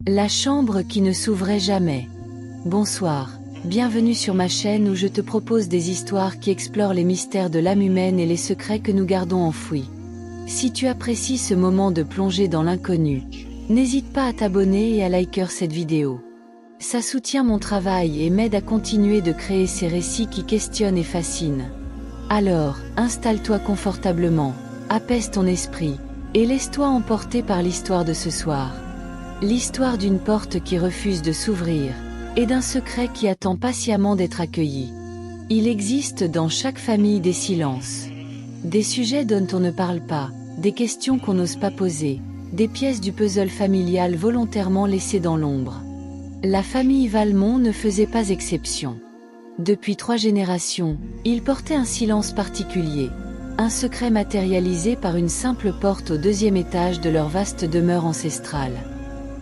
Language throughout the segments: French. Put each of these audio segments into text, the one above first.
La chambre qui ne s'ouvrait jamais. Bonsoir, bienvenue sur ma chaîne où je te propose des histoires qui explorent les mystères de l'âme humaine et les secrets que nous gardons enfouis. Si tu apprécies ce moment de plongée dans l'inconnu, n'hésite pas à t'abonner et à liker cette vidéo. Ça soutient mon travail et m'aide à continuer de créer ces récits qui questionnent et fascinent. Alors, installe-toi confortablement, apaise ton esprit, et laisse-toi emporter par l'histoire de ce soir. L'histoire d'une porte qui refuse de s'ouvrir, et d'un secret qui attend patiemment d'être accueilli. Il existe dans chaque famille des silences. Des sujets dont on ne parle pas, des questions qu'on n'ose pas poser, des pièces du puzzle familial volontairement laissées dans l'ombre. La famille Valmont ne faisait pas exception. Depuis 3 générations, ils portaient un silence particulier, un secret matérialisé par une simple porte au 2e étage de leur vaste demeure ancestrale.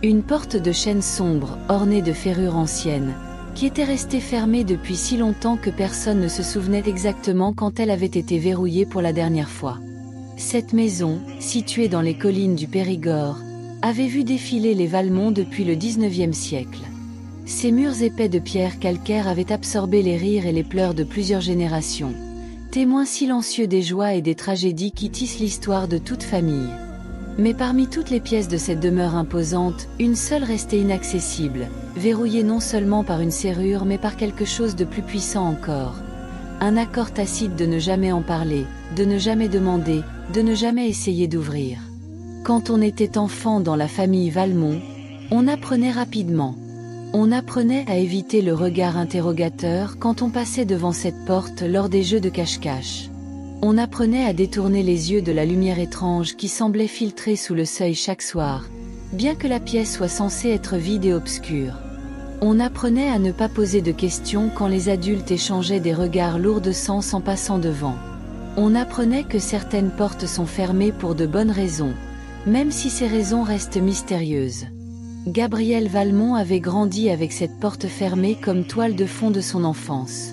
Une porte de chêne sombre, ornée de ferrures anciennes, qui était restée fermée depuis si longtemps que personne ne se souvenait exactement quand elle avait été verrouillée pour la dernière fois. Cette maison, située dans les collines du Périgord, avait vu défiler les Valmont depuis le 19e siècle. Ses murs épais de pierre calcaire avaient absorbé les rires et les pleurs de plusieurs générations, témoins silencieux des joies et des tragédies qui tissent l'histoire de toute famille. Mais parmi toutes les pièces de cette demeure imposante, une seule restait inaccessible, verrouillée non seulement par une serrure mais par quelque chose de plus puissant encore. Un accord tacite de ne jamais en parler, de ne jamais demander, de ne jamais essayer d'ouvrir. Quand on était enfant dans la famille Valmont, on apprenait rapidement. On apprenait à éviter le regard interrogateur quand on passait devant cette porte lors des jeux de cache-cache. On apprenait à détourner les yeux de la lumière étrange qui semblait filtrer sous le seuil chaque soir, bien que la pièce soit censée être vide et obscure. On apprenait à ne pas poser de questions quand les adultes échangeaient des regards lourds de sens en passant devant. On apprenait que certaines portes sont fermées pour de bonnes raisons, même si ces raisons restent mystérieuses. Gabriel Valmont avait grandi avec cette porte fermée comme toile de fond de son enfance.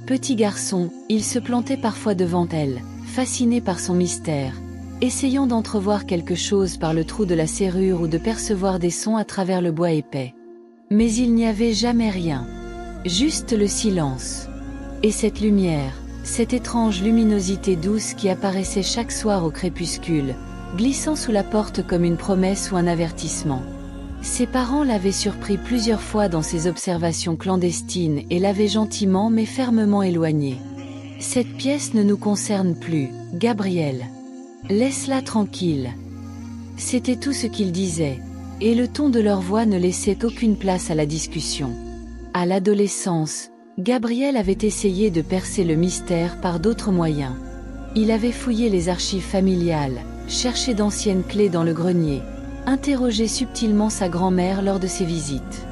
Petit garçon, il se plantait parfois devant elle, fasciné par son mystère, essayant d'entrevoir quelque chose par le trou de la serrure ou de percevoir des sons à travers le bois épais. Mais il n'y avait jamais rien. Juste le silence. Et cette lumière, cette étrange luminosité douce qui apparaissait chaque soir au crépuscule, glissant sous la porte comme une promesse ou un avertissement. Ses parents l'avaient surpris plusieurs fois dans ses observations clandestines et l'avaient gentiment mais fermement éloigné. « Cette pièce ne nous concerne plus, Gabriel. Laisse-la tranquille. » C'était tout ce qu'ils disaient, et le ton de leur voix ne laissait aucune place à la discussion. À l'adolescence, Gabriel avait essayé de percer le mystère par d'autres moyens. Il avait fouillé les archives familiales, cherché d'anciennes clés dans le grenier, interrogeait subtilement sa grand-mère lors de ses visites.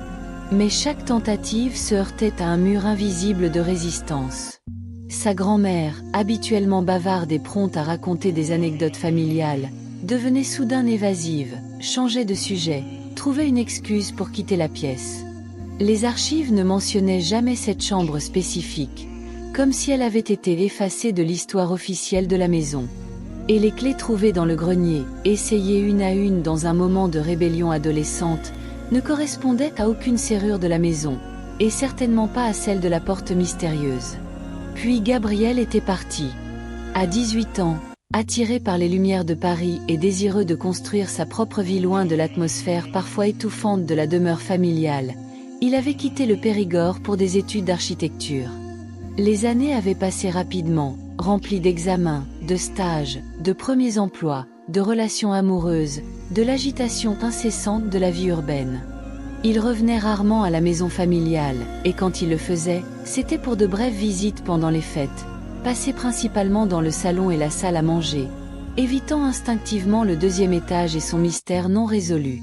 Mais chaque tentative se heurtait à un mur invisible de résistance. Sa grand-mère, habituellement bavarde et prompte à raconter des anecdotes familiales, devenait soudain évasive, changeait de sujet, trouvait une excuse pour quitter la pièce. Les archives ne mentionnaient jamais cette chambre spécifique, comme si elle avait été effacée de l'histoire officielle de la maison. Et les clés trouvées dans le grenier, essayées une à une dans un moment de rébellion adolescente, ne correspondaient à aucune serrure de la maison, et certainement pas à celle de la porte mystérieuse. Puis Gabriel était parti. À 18 ans, attiré par les lumières de Paris et désireux de construire sa propre vie loin de l'atmosphère parfois étouffante de la demeure familiale, il avait quitté le Périgord pour des études d'architecture. Les années avaient passé rapidement, remplies d'examens, de stages, de premiers emplois, de relations amoureuses, de l'agitation incessante de la vie urbaine. Il revenait rarement à la maison familiale, et quand il le faisait, c'était pour de brèves visites pendant les fêtes, passées principalement dans le salon et la salle à manger, évitant instinctivement le 2e étage et son mystère non résolu.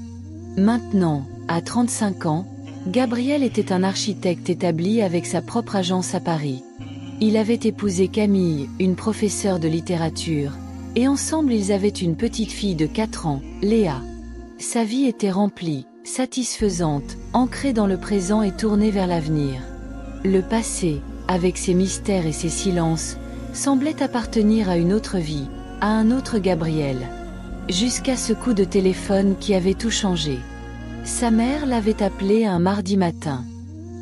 Maintenant, à 35 ans, Gabriel était un architecte établi avec sa propre agence à Paris. Il avait épousé Camille, une professeure de littérature, et ensemble ils avaient une petite fille de 4 ans, Léa. Sa vie était remplie, satisfaisante, ancrée dans le présent et tournée vers l'avenir. Le passé, avec ses mystères et ses silences, semblait appartenir à une autre vie, à un autre Gabriel. Jusqu'à ce coup de téléphone qui avait tout changé. Sa mère l'avait appelé un mardi matin.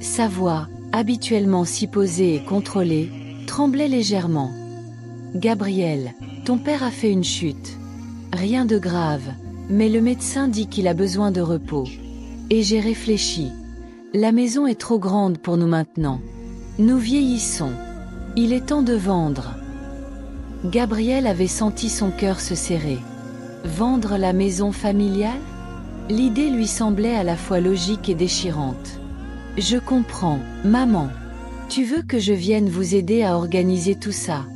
Sa voix, habituellement si posée et contrôlée, tremblait légèrement. « Gabriel, ton père a fait une chute. Rien de grave, mais le médecin dit qu'il a besoin de repos. Et j'ai réfléchi. La maison est trop grande pour nous maintenant. Nous vieillissons. Il est temps de vendre. » Gabriel avait senti son cœur se serrer. Vendre la maison familiale? L'idée lui semblait à la fois logique et déchirante. « Je comprends, maman. Tu veux que je vienne vous aider à organiser tout ça ?»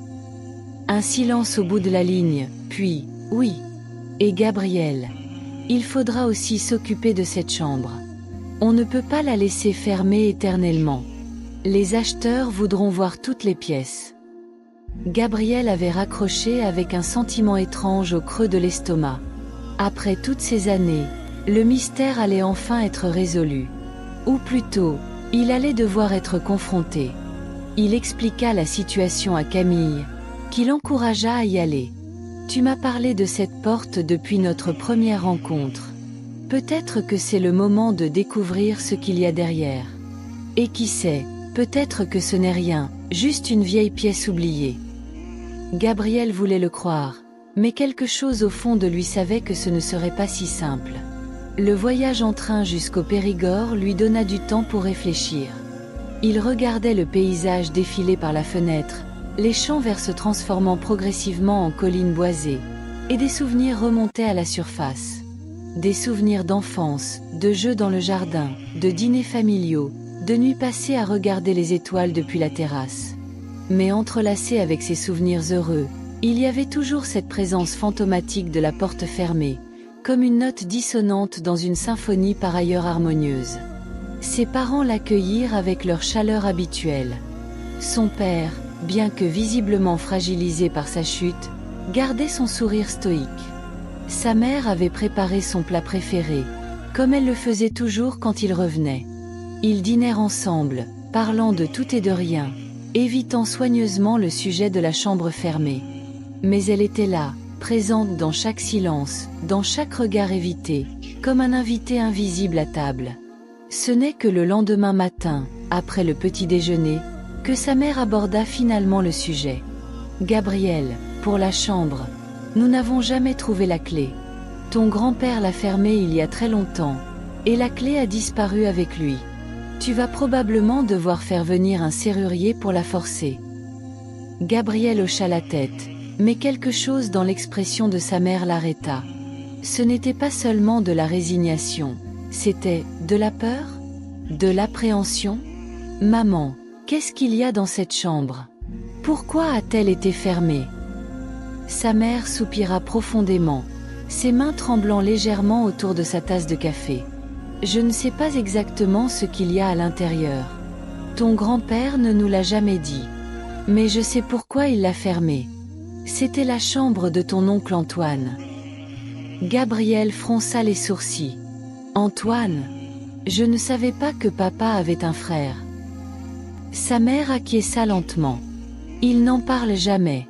Un silence au bout de la ligne, puis « Oui. Et Gabriel? Il faudra aussi s'occuper de cette chambre. On ne peut pas la laisser fermée éternellement. Les acheteurs voudront voir toutes les pièces. » Gabriel avait raccroché avec un sentiment étrange au creux de l'estomac. Après toutes ces années, le mystère allait enfin être résolu. Ou plutôt, il allait devoir être confronté. Il expliqua la situation à Camille, qui l'encouragea à y aller. « Tu m'as parlé de cette porte depuis notre première rencontre. Peut-être que c'est le moment de découvrir ce qu'il y a derrière. Et qui sait, peut-être que ce n'est rien, juste une vieille pièce oubliée. » Gabriel voulait le croire, mais quelque chose au fond de lui savait que ce ne serait pas si simple. Le voyage en train jusqu'au Périgord lui donna du temps pour réfléchir. Il regardait le paysage défiler par la fenêtre, les champs verts se transformant progressivement en collines boisées, et des souvenirs remontaient à la surface. Des souvenirs d'enfance, de jeux dans le jardin, de dîners familiaux, de nuits passées à regarder les étoiles depuis la terrasse. Mais entrelacé avec ces souvenirs heureux, il y avait toujours cette présence fantomatique de la porte fermée, comme une note dissonante dans une symphonie par ailleurs harmonieuse. Ses parents l'accueillirent avec leur chaleur habituelle. Son père, bien que visiblement fragilisé par sa chute, gardait son sourire stoïque. Sa mère avait préparé son plat préféré, comme elle le faisait toujours quand il revenait. Ils dînèrent ensemble, parlant de tout et de rien, évitant soigneusement le sujet de la chambre fermée. Mais elle était là, présente dans chaque silence, dans chaque regard évité, comme un invité invisible à table. Ce n'est que le lendemain matin, après le petit déjeuner, que sa mère aborda finalement le sujet. « Gabriel, pour la chambre, nous n'avons jamais trouvé la clé. Ton grand-père l'a fermée il y a très longtemps, et la clé a disparu avec lui. Tu vas probablement devoir faire venir un serrurier pour la forcer. » Gabriel hocha la tête, mais quelque chose dans l'expression de sa mère l'arrêta. Ce n'était pas seulement de la résignation, c'était de la peur? De l'appréhension? « Maman, qu'est-ce qu'il y a dans cette chambre? Pourquoi a-t-elle été fermée ?» Sa mère soupira profondément, ses mains tremblant légèrement autour de sa tasse de café. « Je ne sais pas exactement ce qu'il y a à l'intérieur. Ton grand-père ne nous l'a jamais dit. Mais je sais pourquoi il l'a fermée. C'était la chambre de ton oncle Antoine. » Gabriel fronça les sourcils. « Antoine? Je ne savais pas que papa avait un frère. » Sa mère acquiesça lentement. « Il n'en parle jamais.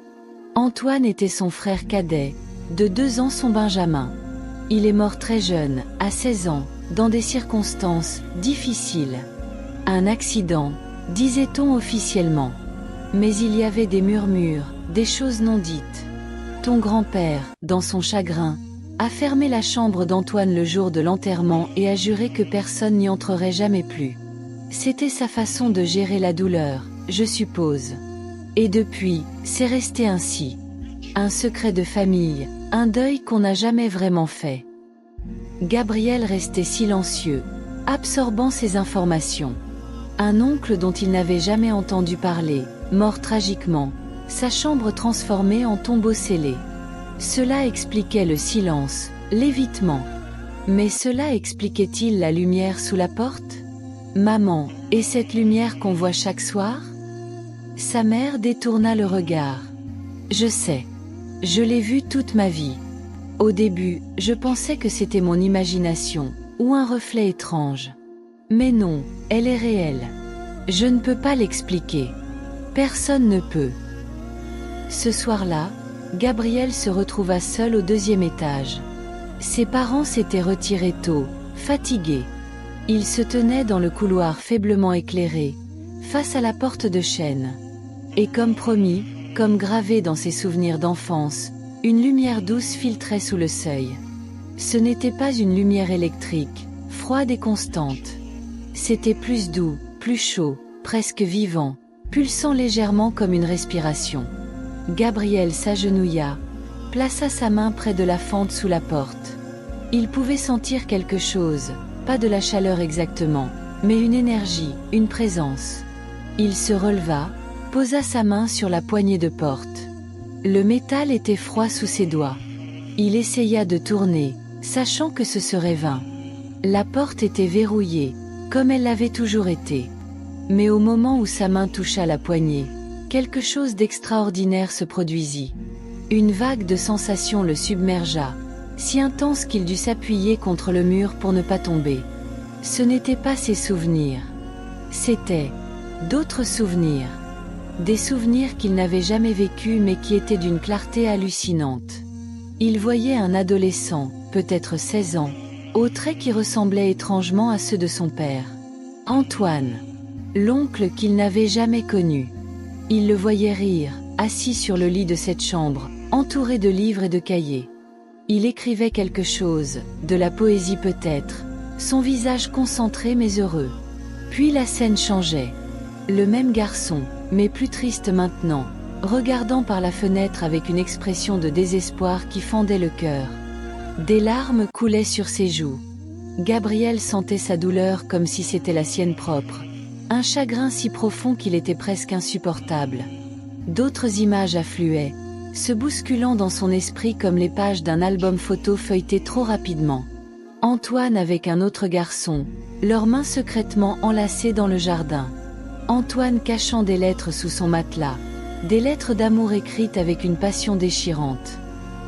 Antoine était son frère cadet, de 2 ans son Benjamin. Il est mort très jeune, à 16 ans, dans des circonstances difficiles. Un accident, disait-on officiellement. Mais il y avait des murmures, des choses non dites. Ton grand-père, dans son chagrin, a fermé la chambre d'Antoine le jour de l'enterrement et a juré que personne n'y entrerait jamais plus. C'était sa façon de gérer la douleur, je suppose. Et depuis, c'est resté ainsi. Un secret de famille, un deuil qu'on n'a jamais vraiment fait. » Gabriel restait silencieux, absorbant ces informations. Un oncle dont il n'avait jamais entendu parler, mort tragiquement, sa chambre transformée en tombeau scellé. Cela expliquait le silence, l'évitement. Mais cela expliquait-il la lumière sous la porte? « Maman, et cette lumière qu'on voit chaque soir ?» Sa mère détourna le regard. « Je sais. Je l'ai vue toute ma vie. Au début, je pensais que c'était mon imagination, ou un reflet étrange. Mais non, elle est réelle. Je ne peux pas l'expliquer. Personne ne peut. » Ce soir-là, Gabriel se retrouva seul au 2e étage. Ses parents s'étaient retirés tôt, fatigué. Il se tenait dans le couloir faiblement éclairé, face à la porte de chêne. Et comme promis, comme gravé dans ses souvenirs d'enfance, une lumière douce filtrait sous le seuil. Ce n'était pas une lumière électrique, froide et constante. C'était plus doux, plus chaud, presque vivant, pulsant légèrement comme une respiration. Gabriel s'agenouilla, plaça sa main près de la fente sous la porte. Il pouvait sentir quelque chose, pas de la chaleur exactement, mais une énergie, une présence. Il se releva, posa sa main sur la poignée de porte. Le métal était froid sous ses doigts. Il essaya de tourner, sachant que ce serait vain. La porte était verrouillée, comme elle l'avait toujours été. Mais au moment où sa main toucha la poignée, quelque chose d'extraordinaire se produisit. Une vague de sensations le submergea, si intense qu'il dut s'appuyer contre le mur pour ne pas tomber. Ce n'étaient pas ses souvenirs. C'étaient d'autres souvenirs. Des souvenirs qu'il n'avait jamais vécus mais qui étaient d'une clarté hallucinante. Il voyait un adolescent, peut-être 16 ans, aux traits qui ressemblaient étrangement à ceux de son père. Antoine, l'oncle qu'il n'avait jamais connu. Il le voyait rire, assis sur le lit de cette chambre, entouré de livres et de cahiers. Il écrivait quelque chose, de la poésie peut-être, son visage concentré mais heureux. Puis la scène changeait. Le même garçon, mais plus triste maintenant, regardant par la fenêtre avec une expression de désespoir qui fendait le cœur. Des larmes coulaient sur ses joues. Gabriel sentait sa douleur comme si c'était la sienne propre. Un chagrin si profond qu'il était presque insupportable. D'autres images affluaient, se bousculant dans son esprit comme les pages d'un album photo feuilleté trop rapidement. Antoine avec un autre garçon, leurs mains secrètement enlacées dans le jardin. Antoine cachant des lettres sous son matelas, des lettres d'amour écrites avec une passion déchirante.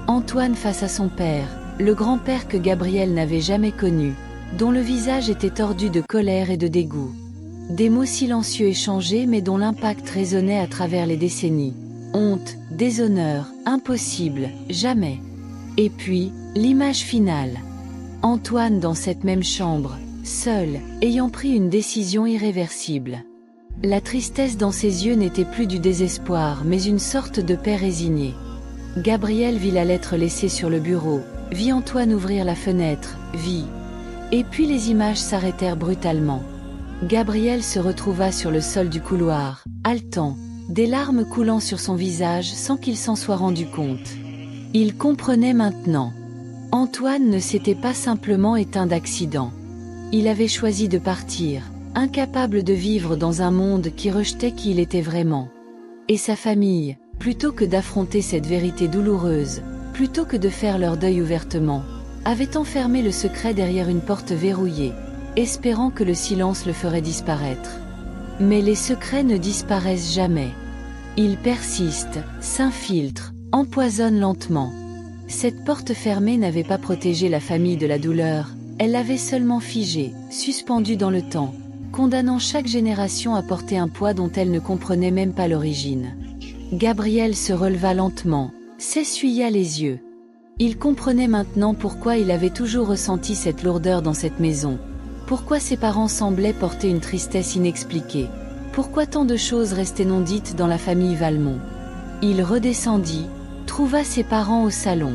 Antoine face à son père, le grand-père que Gabriel n'avait jamais connu, dont le visage était tordu de colère et de dégoût. Des mots silencieux échangés mais dont l'impact résonnait à travers les décennies. Honte, déshonneur, impossible, jamais. Et puis, l'image finale. Antoine dans cette même chambre, seul, ayant pris une décision irréversible. La tristesse dans ses yeux n'était plus du désespoir mais une sorte de paix résignée. Gabriel vit la lettre laissée sur le bureau, vit Antoine ouvrir la fenêtre, vit. Et puis les images s'arrêtèrent brutalement. Gabriel se retrouva sur le sol du couloir, haletant, des larmes coulant sur son visage sans qu'il s'en soit rendu compte. Il comprenait maintenant. Antoine ne s'était pas simplement éteint d'accident. Il avait choisi de partir, incapable de vivre dans un monde qui rejetait qui il était vraiment. Et sa famille, plutôt que d'affronter cette vérité douloureuse, plutôt que de faire leur deuil ouvertement, avait enfermé le secret derrière une porte verrouillée, espérant que le silence le ferait disparaître. Mais les secrets ne disparaissent jamais. Ils persistent, s'infiltrent, empoisonnent lentement. Cette porte fermée n'avait pas protégé la famille de la douleur, elle l'avait seulement figée, suspendue dans le temps, condamnant chaque génération à porter un poids dont elle ne comprenait même pas l'origine. Gabriel se releva lentement, s'essuya les yeux. Il comprenait maintenant pourquoi il avait toujours ressenti cette lourdeur dans cette maison, pourquoi ses parents semblaient porter une tristesse inexpliquée, pourquoi tant de choses restaient non dites dans la famille Valmont. Il redescendit, trouva ses parents au salon.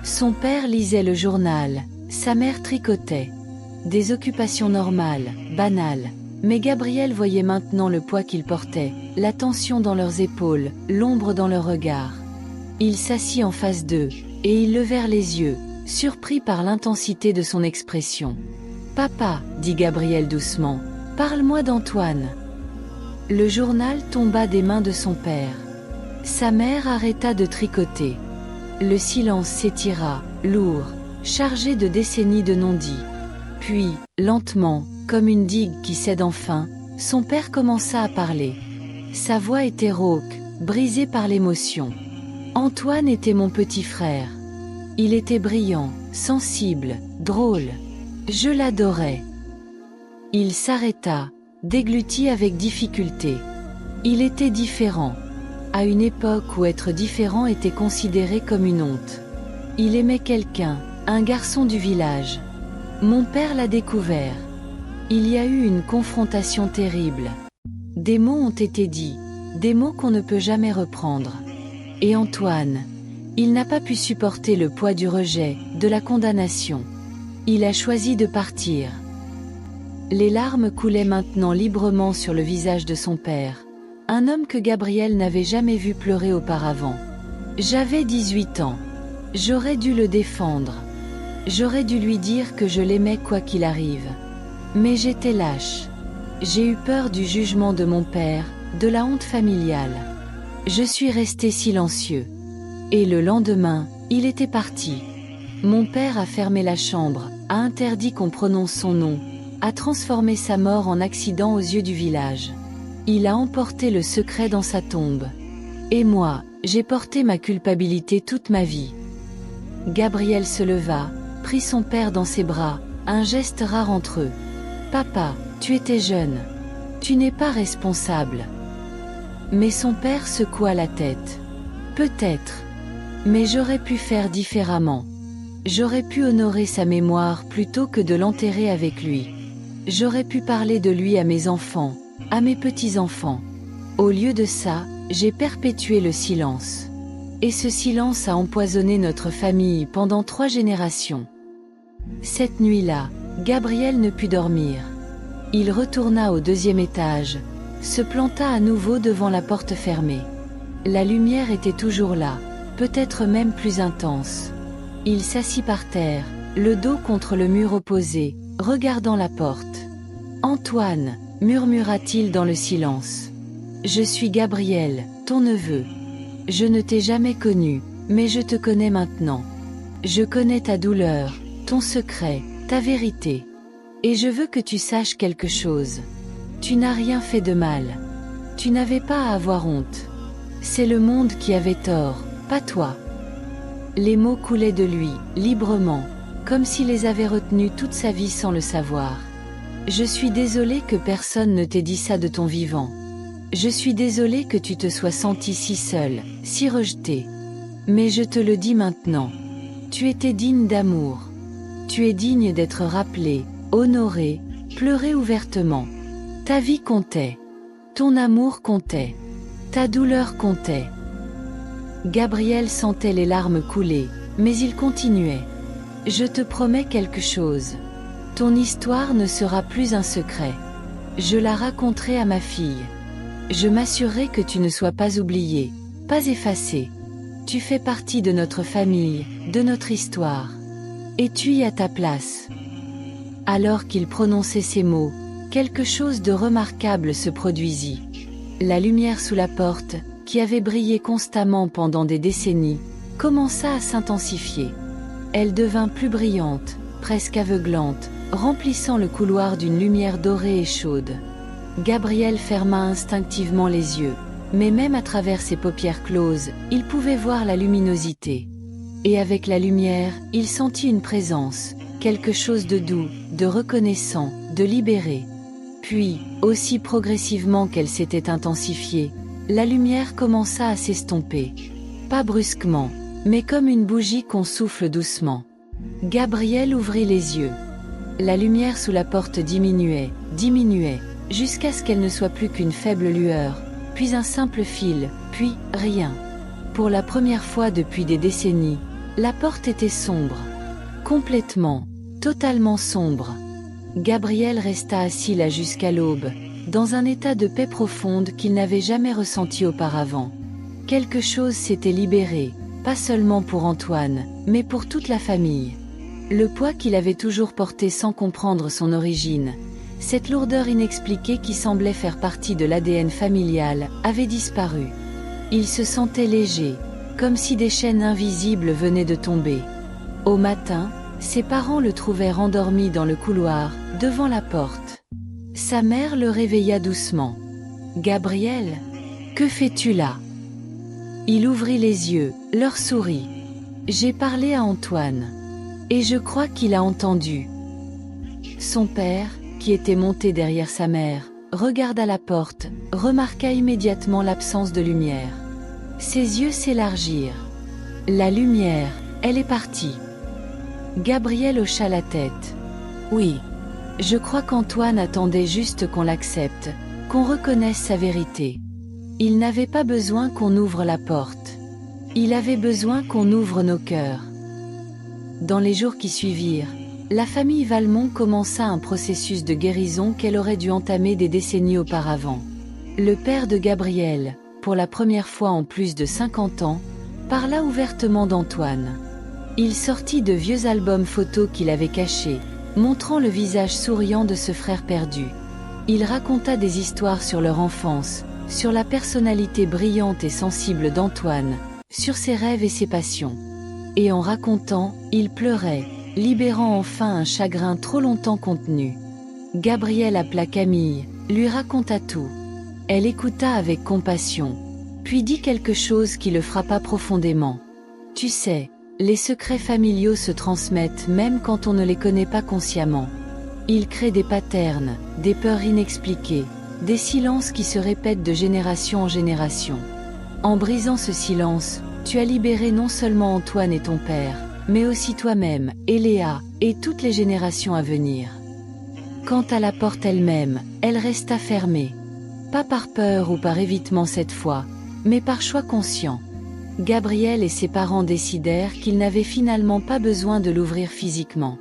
Son père lisait le journal, sa mère tricotait. Des occupations normales, banales. Mais Gabriel voyait maintenant le poids qu'ils portaient, la tension dans leurs épaules, l'ombre dans leurs regards. Il s'assit en face d'eux, et ils levèrent les yeux, surpris par l'intensité de son expression. « Papa, dit Gabriel doucement, parle-moi d'Antoine. » Le journal tomba des mains de son père. Sa mère arrêta de tricoter. Le silence s'étira, lourd, chargé de décennies de non-dits. Puis, lentement, comme une digue qui cède enfin, son père commença à parler. Sa voix était rauque, brisée par l'émotion. Antoine était mon petit frère. Il était brillant, sensible, drôle. Je l'adorais. Il s'arrêta, déglutit avec difficulté. Il était différent. À une époque où être différent était considéré comme une honte. Il aimait quelqu'un, un garçon du village. Mon père l'a découvert. Il y a eu une confrontation terrible. Des mots ont été dits, des mots qu'on ne peut jamais reprendre. Et Antoine, il n'a pas pu supporter le poids du rejet, de la condamnation. Il a choisi de partir. Les larmes coulaient maintenant librement sur le visage de son père, un homme que Gabriel n'avait jamais vu pleurer auparavant. J'avais 18 ans. J'aurais dû le défendre. J'aurais dû lui dire que je l'aimais quoi qu'il arrive. Mais j'étais lâche. J'ai eu peur du jugement de mon père, de la honte familiale. Je suis resté silencieux. Et le lendemain, il était parti. Mon père a fermé la chambre, a interdit qu'on prononce son nom, a transformé sa mort en accident aux yeux du village. Il a emporté le secret dans sa tombe. Et moi, j'ai porté ma culpabilité toute ma vie. Gabriel se leva, prit son père dans ses bras, un geste rare entre eux. Papa, tu étais jeune. Tu n'es pas responsable. Mais son père secoua la tête. Peut-être. Mais j'aurais pu faire différemment. J'aurais pu honorer sa mémoire plutôt que de l'enterrer avec lui. J'aurais pu parler de lui à mes enfants, à mes petits-enfants. Au lieu de ça, j'ai perpétué le silence. Et ce silence a empoisonné notre famille pendant 3 générations. Cette nuit-là, Gabriel ne put dormir. Il retourna au 2e étage, se planta à nouveau devant la porte fermée. La lumière était toujours là, peut-être même plus intense. Il s'assit par terre, le dos contre le mur opposé, regardant la porte. « Antoine » murmura-t-il dans le silence. « Je suis Gabriel, ton neveu. Je ne t'ai jamais connu, mais je te connais maintenant. Je connais ta douleur, ton secret, ta vérité. Et je veux que tu saches quelque chose. Tu n'as rien fait de mal. Tu n'avais pas à avoir honte. C'est le monde qui avait tort, pas toi. » Les mots coulaient de lui, librement, comme s'il les avait retenus toute sa vie sans le savoir. « Je suis désolé que personne ne t'ait dit ça de ton vivant. Je suis désolé que tu te sois senti si seul, si rejeté. Mais je te le dis maintenant. Tu étais digne d'amour. Tu es digne d'être rappelé, honoré, pleuré ouvertement. Ta vie comptait. Ton amour comptait. Ta douleur comptait. » Gabriel sentait les larmes couler, mais il continuait. « Je te promets quelque chose. Ton histoire ne sera plus un secret. Je la raconterai à ma fille. Je m'assurerai que tu ne sois pas oublié, pas effacé. Tu fais partie de notre famille, de notre histoire. Et tu y as ta place. » Alors qu'il prononçait ces mots, quelque chose de remarquable se produisit. La lumière sous la porte, qui avait brillé constamment pendant des décennies, commença à s'intensifier. Elle devint plus brillante, presque aveuglante, remplissant le couloir d'une lumière dorée et chaude. Gabriel ferma instinctivement les yeux, mais même à travers ses paupières closes, il pouvait voir la luminosité. Et avec la lumière, il sentit une présence, quelque chose de doux, de reconnaissant, de libéré. Puis, aussi progressivement qu'elle s'était intensifiée, la lumière commença à s'estomper. Pas brusquement, mais comme une bougie qu'on souffle doucement. Gabriel ouvrit les yeux. La lumière sous la porte diminuait, jusqu'à ce qu'elle ne soit plus qu'une faible lueur, puis un simple fil, puis rien. Pour la première fois depuis des décennies, la porte était sombre. Complètement, totalement sombre. Gabriel resta assis là jusqu'à l'aube, dans un état de paix profonde qu'il n'avait jamais ressenti auparavant. Quelque chose s'était libéré, pas seulement pour Antoine, mais pour toute la famille. Le poids qu'il avait toujours porté sans comprendre son origine, cette lourdeur inexpliquée qui semblait faire partie de l'ADN familial, avait disparu. Il se sentait léger, comme si des chaînes invisibles venaient de tomber. Au matin, ses parents le trouvèrent endormi dans le couloir, devant la porte. Sa mère le réveilla doucement. « Gabriel, que fais-tu là ?» Il ouvrit les yeux, leur sourit. « J'ai parlé à Antoine. Et je crois qu'il a entendu. » Son père, qui était monté derrière sa mère, regarda la porte, remarqua immédiatement l'absence de lumière. Ses yeux s'élargirent. « La lumière, elle est partie. » Gabriel hocha la tête. « Oui. Je crois qu'Antoine attendait juste qu'on l'accepte, qu'on reconnaisse sa vérité. Il n'avait pas besoin qu'on ouvre la porte. Il avait besoin qu'on ouvre nos cœurs. Dans les jours qui suivirent, la famille Valmont commença un processus de guérison qu'elle aurait dû entamer des décennies auparavant. Le père de Gabriel, pour la première fois en plus de 50 ans, parla ouvertement d'Antoine. Il sortit de vieux albums photos qu'il avait cachés, montrant le visage souriant de ce frère perdu. Il raconta des histoires sur leur enfance, sur la personnalité brillante et sensible d'Antoine, sur ses rêves et ses passions. Et en racontant, il pleurait, libérant enfin un chagrin trop longtemps contenu. Gabriel appela Camille, lui raconta tout. Elle écouta avec compassion, puis dit quelque chose qui le frappa profondément. « Tu sais, les secrets familiaux se transmettent même quand on ne les connaît pas consciemment. Ils créent des patterns, des peurs inexpliquées, des silences qui se répètent de génération en génération. En brisant ce silence, tu as libéré non seulement Antoine et ton père, mais aussi toi-même, et Léa, et toutes les générations à venir. » Quant à la porte elle-même, elle resta fermée. Pas par peur ou par évitement cette fois, mais par choix conscient. Gabriel et ses parents décidèrent qu'ils n'avaient finalement pas besoin de l'ouvrir physiquement.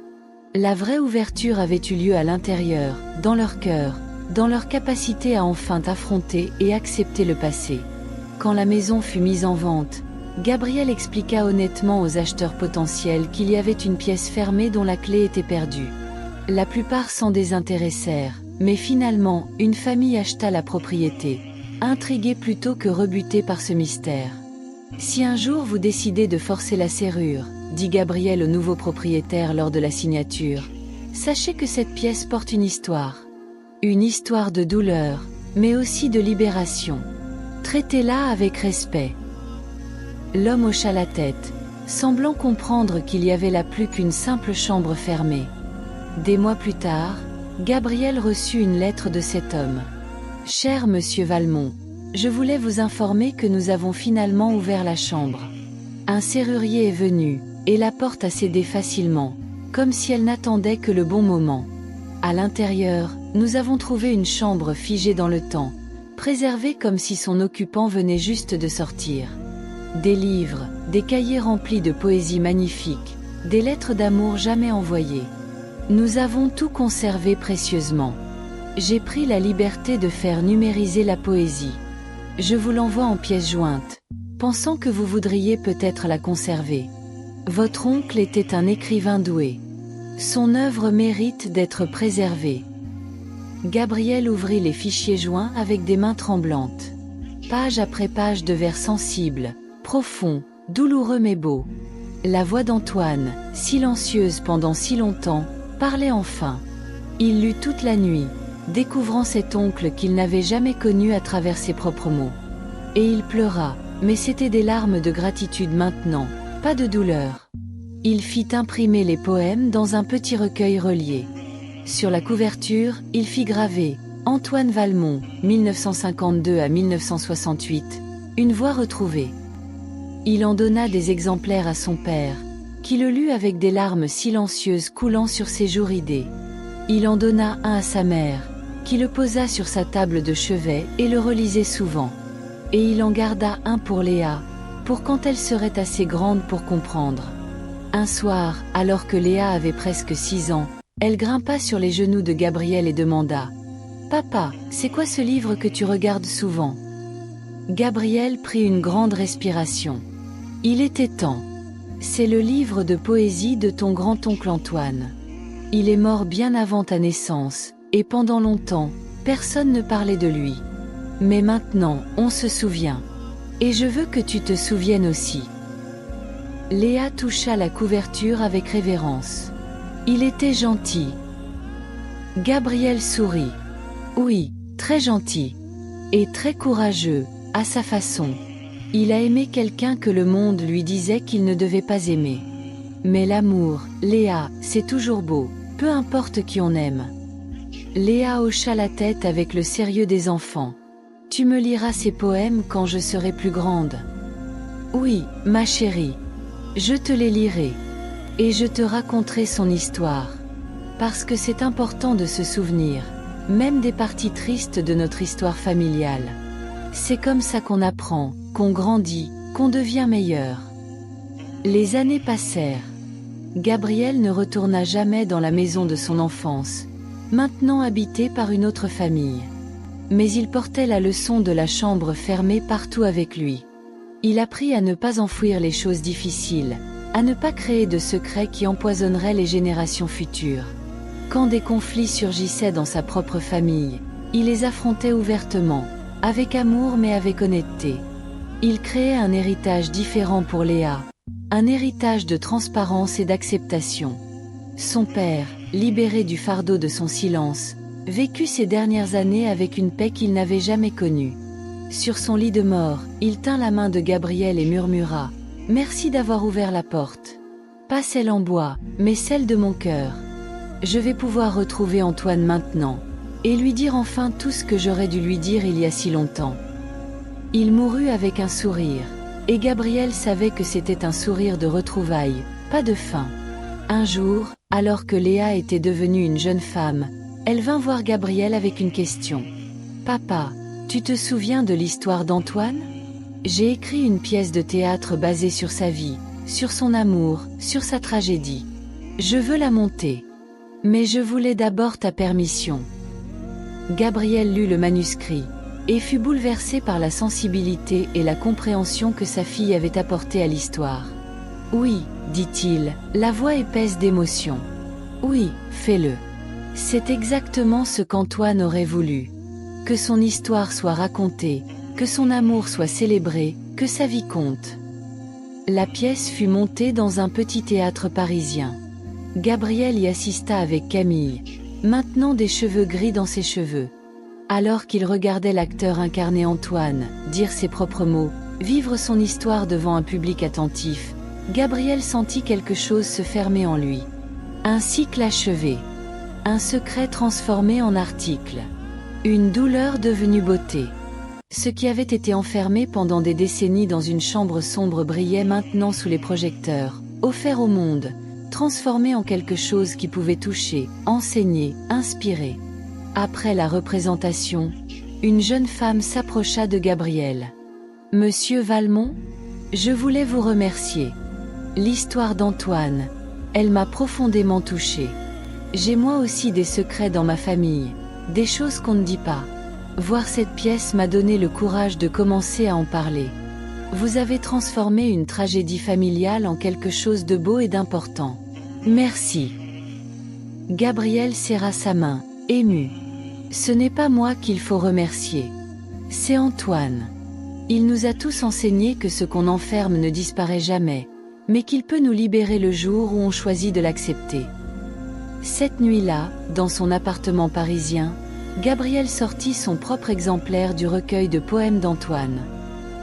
La vraie ouverture avait eu lieu à l'intérieur, dans leur cœur, dans leur capacité à enfin affronter et accepter le passé. Quand la maison fut mise en vente, Gabriel expliqua honnêtement aux acheteurs potentiels qu'il y avait une pièce fermée dont la clé était perdue. La plupart s'en désintéressèrent, mais finalement, une famille acheta la propriété, intriguée plutôt que rebutée par ce mystère. « Si un jour vous décidez de forcer la serrure, » dit Gabriel au nouveau propriétaire lors de la signature, « sachez que cette pièce porte une histoire. Une histoire de douleur, mais aussi de libération. Traitez-la avec respect. » L'homme hocha la tête, semblant comprendre qu'il y avait là plus qu'une simple chambre fermée. Des mois plus tard, Gabriel reçut une lettre de cet homme. « Cher monsieur Valmont, je voulais vous informer que nous avons finalement ouvert la chambre. Un serrurier est venu, et la porte a cédé facilement, comme si elle n'attendait que le bon moment. À l'intérieur, nous avons trouvé une chambre figée dans le temps, préservée comme si son occupant venait juste de sortir. Des livres, des cahiers remplis de poésie magnifique, des lettres d'amour jamais envoyées. Nous avons tout conservé précieusement. J'ai pris la liberté de faire numériser la poésie. Je vous l'envoie en pièces jointes, pensant que vous voudriez peut-être la conserver. Votre oncle était un écrivain doué. Son œuvre mérite d'être préservée. » Gabriel ouvrit les fichiers joints avec des mains tremblantes. Page après page de vers sensibles, profonds, douloureux mais beaux. La voix d'Antoine, silencieuse pendant si longtemps, parlait enfin. Il lut toute la nuit, découvrant cet oncle qu'il n'avait jamais connu à travers ses propres mots. Et il pleura, mais c'étaient des larmes de gratitude maintenant, pas de douleur. Il fit imprimer les poèmes dans un petit recueil relié. Sur la couverture, il fit graver « Antoine Valmont, 1952 à 1968, une voix retrouvée ». Il en donna des exemplaires à son père, qui le lut avec des larmes silencieuses coulant sur ses joues ridées. Il en donna un à sa mère, qui le posa sur sa table de chevet et le relisait souvent. Et il en garda un pour Léa, pour quand elle serait assez grande pour comprendre. Un soir, alors que Léa avait presque 6 ans, elle grimpa sur les genoux de Gabriel et demanda « Papa, c'est quoi ce livre que tu regardes souvent ?» Gabriel prit une grande respiration. Il était temps. C'est le livre de poésie de ton grand-oncle Antoine. Il est mort bien avant ta naissance, et pendant longtemps, personne ne parlait de lui. Mais maintenant, on se souvient. Et je veux que tu te souviennes aussi. Léa toucha la couverture avec révérence. Il était gentil. Gabriel sourit. Oui, très gentil. Et très courageux, à sa façon. Il a aimé quelqu'un que le monde lui disait qu'il ne devait pas aimer. Mais l'amour, Léa, c'est toujours beau, peu importe qui on aime. Léa hocha la tête avec le sérieux des enfants. Tu me liras ces poèmes quand je serai plus grande. Oui, ma chérie. Je te les lirai. Et je te raconterai son histoire. Parce que c'est important de se souvenir, même des parties tristes de notre histoire familiale. C'est comme ça qu'on apprend, qu'on grandit, qu'on devient meilleur. Les années passèrent. Gabriel ne retourna jamais dans la maison de son enfance, maintenant habitée par une autre famille. Mais il portait la leçon de la chambre fermée partout avec lui. Il apprit à ne pas enfouir les choses difficiles, à ne pas créer de secrets qui empoisonneraient les générations futures. Quand des conflits surgissaient dans sa propre famille, il les affrontait ouvertement, avec amour mais avec honnêteté. Il créait un héritage différent pour Léa, un héritage de transparence et d'acceptation. Son père, libéré du fardeau de son silence, vécut ces dernières années avec une paix qu'il n'avait jamais connue. Sur son lit de mort, il tint la main de Gabriel et murmura « Merci d'avoir ouvert la porte. Pas celle en bois, mais celle de mon cœur. Je vais pouvoir retrouver Antoine maintenant, et lui dire enfin tout ce que j'aurais dû lui dire il y a si longtemps. » Il mourut avec un sourire, et Gabriel savait que c'était un sourire de retrouvailles, pas de fin. Un jour, alors que Léa était devenue une jeune femme, elle vint voir Gabriel avec une question. « Papa, tu te souviens de l'histoire d'Antoine ? J'ai écrit une pièce de théâtre basée sur sa vie, sur son amour, sur sa tragédie. Je veux la monter. Mais je voulais d'abord ta permission. » Gabriel lut le manuscrit, et fut bouleversé par la sensibilité et la compréhension que sa fille avait apportée à l'histoire. « Oui, dit-il, la voix épaisse d'émotion. Oui, fais-le. C'est exactement ce qu'Antoine aurait voulu. Que son histoire soit racontée, que son amour soit célébré, que sa vie compte. » La pièce fut montée dans un petit théâtre parisien. Gabriel y assista avec Camille, maintenant des cheveux gris dans ses cheveux. Alors qu'il regardait l'acteur incarner Antoine, dire ses propres mots, vivre son histoire devant un public attentif, Gabriel sentit quelque chose se fermer en lui. Un cycle achevé. Un secret transformé en article. Une douleur devenue beauté. Ce qui avait été enfermé pendant des décennies dans une chambre sombre brillait maintenant sous les projecteurs, offert au monde, transformé en quelque chose qui pouvait toucher, enseigner, inspirer. Après la représentation, une jeune femme s'approcha de Gabriel. « Monsieur Valmont, je voulais vous remercier. L'histoire d'Antoine, elle m'a profondément touchée. J'ai moi aussi des secrets dans ma famille, des choses qu'on ne dit pas. Voir cette pièce m'a donné le courage de commencer à en parler. Vous avez transformé une tragédie familiale en quelque chose de beau et d'important. Merci. » Gabriel serra sa main, ému. « Ce n'est pas moi qu'il faut remercier. C'est Antoine. Il nous a tous enseigné que ce qu'on enferme ne disparaît jamais, mais qu'il peut nous libérer le jour où on choisit de l'accepter. » Cette nuit-là, dans son appartement parisien, Gabriel sortit son propre exemplaire du recueil de poèmes d'Antoine.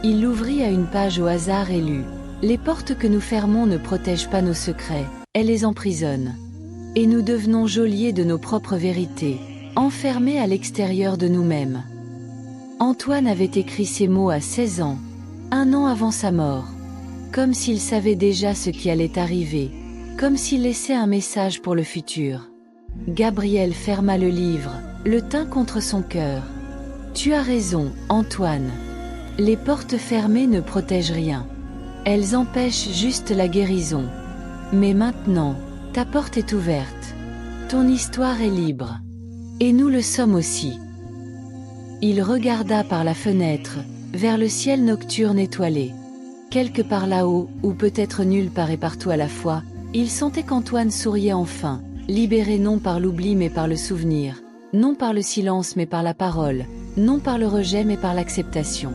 Il l'ouvrit à une page au hasard et lut « Les portes que nous fermons ne protègent pas nos secrets, elles les emprisonnent. Et nous devenons geôliers de nos propres vérités, enfermés à l'extérieur de nous-mêmes. » Antoine avait écrit ces mots à 16 ans, un an avant sa mort. Comme s'il savait déjà ce qui allait arriver, comme s'il laissait un message pour le futur. Gabriel ferma le livre, le tint contre son cœur. « Tu as raison, Antoine. Les portes fermées ne protègent rien. Elles empêchent juste la guérison. Mais maintenant, ta porte est ouverte. Ton histoire est libre. Et nous le sommes aussi. » Il regarda par la fenêtre, vers le ciel nocturne étoilé. Quelque part là-haut, ou peut-être nulle part et partout à la fois, il sentait qu'Antoine souriait enfin, libéré non par l'oubli mais par le souvenir, non par le silence mais par la parole, non par le rejet mais par l'acceptation.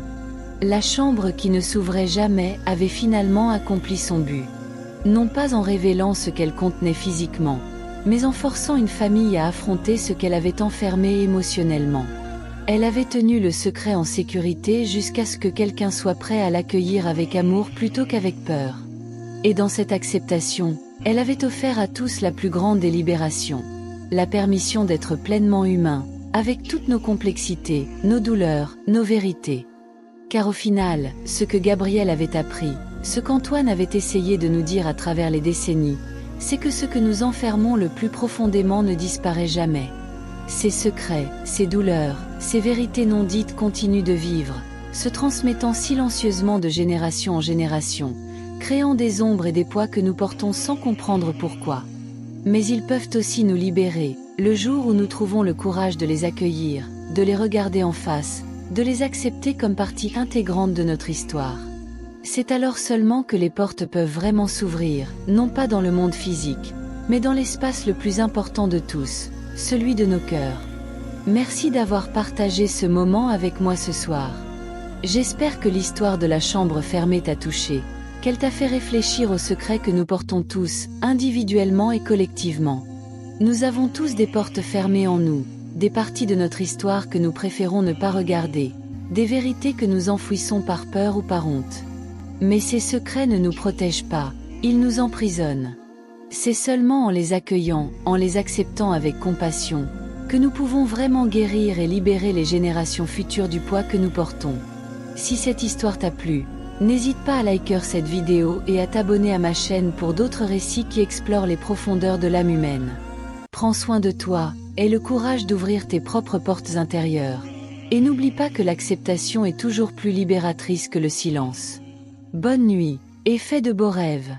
La chambre qui ne s'ouvrait jamais avait finalement accompli son but. Non pas en révélant ce qu'elle contenait physiquement, mais en forçant une famille à affronter ce qu'elle avait enfermé émotionnellement. Elle avait tenu le secret en sécurité jusqu'à ce que quelqu'un soit prêt à l'accueillir avec amour plutôt qu'avec peur. Et dans cette acceptation, elle avait offert à tous la plus grande des libérations, la permission d'être pleinement humain, avec toutes nos complexités, nos douleurs, nos vérités. Car au final, ce que Gabriel avait appris, ce qu'Antoine avait essayé de nous dire à travers les décennies, c'est que ce que nous enfermons le plus profondément ne disparaît jamais. Ces secrets, ces douleurs, ces vérités non dites continuent de vivre, se transmettant silencieusement de génération en génération, créant des ombres et des poids que nous portons sans comprendre pourquoi. Mais ils peuvent aussi nous libérer, le jour où nous trouvons le courage de les accueillir, de les regarder en face, de les accepter comme partie intégrante de notre histoire. C'est alors seulement que les portes peuvent vraiment s'ouvrir, non pas dans le monde physique, mais dans l'espace le plus important de tous, celui de nos cœurs. Merci d'avoir partagé ce moment avec moi ce soir. J'espère que l'histoire de la chambre fermée t'a touché, qu'elle t'a fait réfléchir aux secrets que nous portons tous, individuellement et collectivement. Nous avons tous des portes fermées en nous, des parties de notre histoire que nous préférons ne pas regarder, des vérités que nous enfouissons par peur ou par honte. Mais ces secrets ne nous protègent pas, ils nous emprisonnent. C'est seulement en les accueillant, en les acceptant avec compassion, que nous pouvons vraiment guérir et libérer les générations futures du poids que nous portons. Si cette histoire t'a plu, n'hésite pas à liker cette vidéo et à t'abonner à ma chaîne pour d'autres récits qui explorent les profondeurs de l'âme humaine. Prends soin de toi, aie le courage d'ouvrir tes propres portes intérieures. Et n'oublie pas que l'acceptation est toujours plus libératrice que le silence. Bonne nuit, et fais de beaux rêves.